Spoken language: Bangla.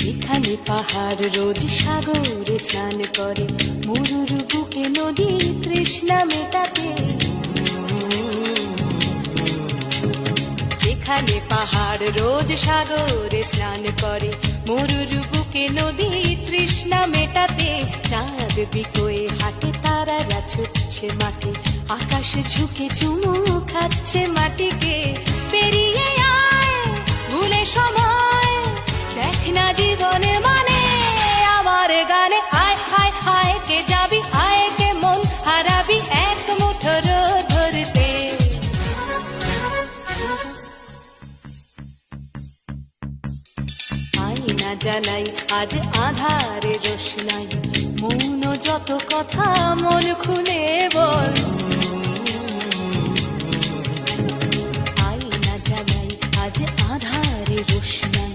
যেখানে পাহাড় রোজ সাগরে স্নান করে, মরুর বুকে নদী তৃষ্ণা মেটাতে। যেখানে পাহাড় রোজ সাগরে স্নান করে, মরুর বুকে নদী তৃষ্ণা মেটাতে। চাঁদ বিকোয়ে হাটে, তারারা ছুটছে মাঠে, আকাশ ঝুঁকে চুমু খাচ্ছে মাটিকে। পেরিয়ে আয় ভুলে সময়, দেখ না জীবনে মানে আমার গানে। আয় হায় হায় কে যাবি, আয় কে মন হারাবি এক মুঠোর ধরতে। আয়না জ্বালাই আজ আধারে রোশনাই, মৌন যত কথা মন খুলে বল। আয়না জ্বালাই আজ আধারে রোশনাই,